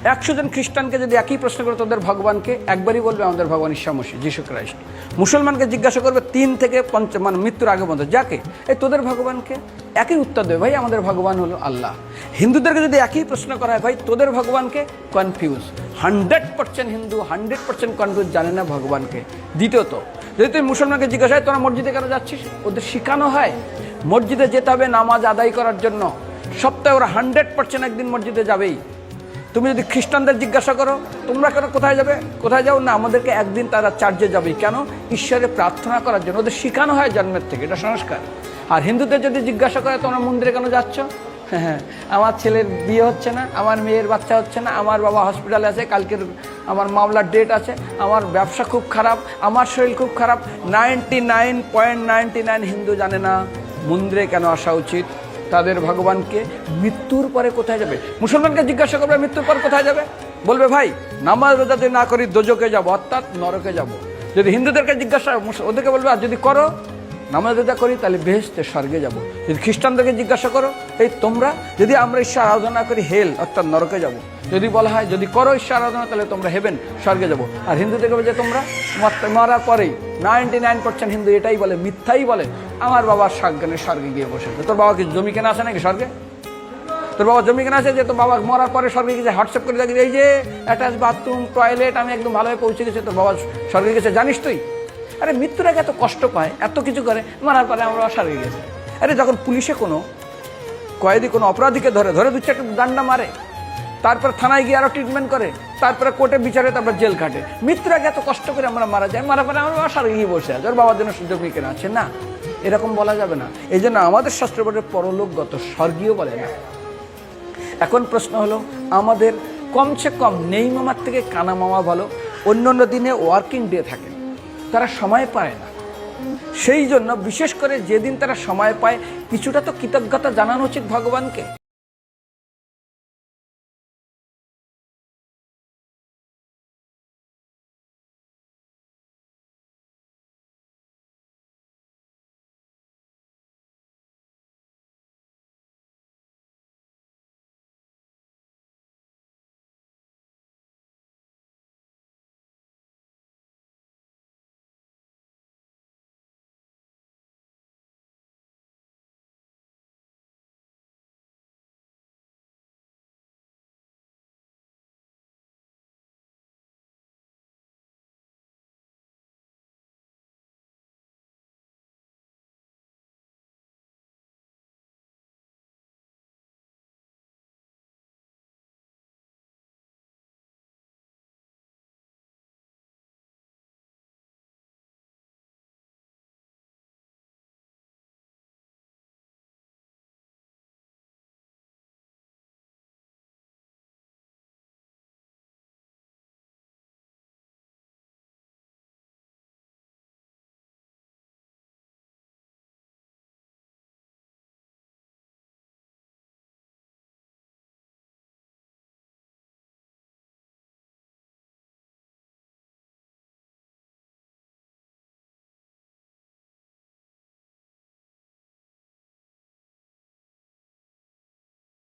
100 জন খ্রিস্টানকে যদি একই প্রশ্ন করে তোদের ভগবানকে, একবারই বলবে আমাদের ভগবান ঈসা মসীহ, যিশু খ্রাইস্ট। মুসলমানকে জিজ্ঞাসা করবে 3 থেকে 5 মানে মৃত্যুর আগে পর্যন্ত, যাকে এই তোদের ভগবানকে, একই উত্তর দেবে, ভাই আমাদের ভগবান হলো আল্লাহ। হিন্দুদেরকে যদি একই প্রশ্ন করা হয়, ভাই তোদের ভগবানকে, কনফিউজ। 100% হিন্দু 100% কনফিউজ, জানে না ভগবানকে। দ্বিতীয়ত, যদি তুমি মুসলমানকে জিজ্ঞাসা হয় তোরা মসজিদে কেন যাচ্ছিস, ওদের শেখানো হয় মসজিদে যেতে হবে নামাজ আদায় করার জন্য। সপ্তাহে ওরা 100% একদিন মসজিদে যাবেই। তুমি যদি খ্রিস্টানদের জিজ্ঞাসা করো তোমরা কেন কোথায় যাবে, কোথায় যাও না, আমাদেরকে একদিন তারা চার্চে যাবেই। কেন? ঈশ্বরে প্রার্থনা করার জন্য, ওদের শেখানো হয় জন্মের থেকে, এটা সংস্কার। আর হিন্দুদের যদি জিজ্ঞাসা করে তোমরা মন্দিরে কেন যাচ্ছ, হ্যাঁ আমার ছেলের বিয়ে হচ্ছে না, আমার মেয়ের বাচ্চা হচ্ছে না, আমার বাবা হসপিটালে আছে, কালকের আমার মামলার ডেট আছে, আমার ব্যবসা খুব খারাপ, আমার শরীর খুব খারাপ। 99.99 হিন্দু জানে না মন্দিরে কেন আসা উচিত, তাদের ভগবানকে। মৃত্যুর পরে কোথায় যাবে, মুসলমানকে জিজ্ঞাসা করবে মৃত্যুর পর কোথায় যাবে, বলবে ভাই নামাজ রোজা যদি না করি দোজকে যাব, অর্থাৎ নরকে যাব। যদি হিন্দুদেরকে জিজ্ঞাসা, ওদেরকে বলবে আর যদি করো নামাজ রোজা করি তাহলে বেহেশতে স্বর্গে যাব। যদি খ্রিস্টানদেরকে জিজ্ঞাসা করো, এই তোমরা যদি আমরা ঈশ্বর আরাধনা করি হেল অর্থাৎ নরকে যাব। যদি বলা হয় যদি করো ঈশ্বর আরাধনা তাহলে তোমরা হেভেন স্বর্গে যাব। আর হিন্দুদেরকে বলে যে তোমরা মরার পরেই 99% হিন্দু এটাই বলে, মিথ্যাই বলে, আমার বাবার সাজ্ঞানে স্বর্গে গিয়ে বসে। তোর বাবা কি জমি কেনা আছে নাকি স্বর্গে? তোর বাবা জমি কেনা আছে যে তোর বাবা মরার পরে স্বর্গে গেছে, হোয়াটসঅ্যাপ করে দেখি এই যে অ্যাটাচ বাথরুম টয়লেট আমি একদম ভালোভাবে পৌঁছে গেছে, তোর বাবা স্বর্গে গেছে, জানিস তুই? আরে মৃত্যুর আগে এত কষ্ট পায়, এত কিছু করে, মারার পরে আমরা স্বর্গে গেছে। আরে যখন পুলিশে কোনো কয়েদি কোনো অপরাধীকে ধরে 2-4টা ডান্ডা মারে, তারপর থানায় গিয়ে আরও ট্রিটমেন্ট করে, তারপরে কোর্টে বিচারে, তারপর জেল কাটে, মৃত্যুর আগে এত কষ্ট করে আমরা মারা যায়, মারার পরে আমরা স্বর্গে গিয়ে বসে আছে, ওর বাবার জন্য জমি কেনা আছে না, এরকম বলা যাবে না। এই জন্য আমাদের শাস্ত্র বলে পরলোকগত, স্বর্গীয় বলে না। এখন প্রশ্ন হলো, আমাদের কমসে কম নেই মামার থেকে কানা মামা ভালো। অন্য দিনে ওয়ার্কিং ডে থাকে, তারা সময় পায় না, সেই জন্য বিশেষ করে যেদিন তারা সময় পায় কিছুটা তো কৃতজ্ঞতা জানানো উচিত ভগবানকে।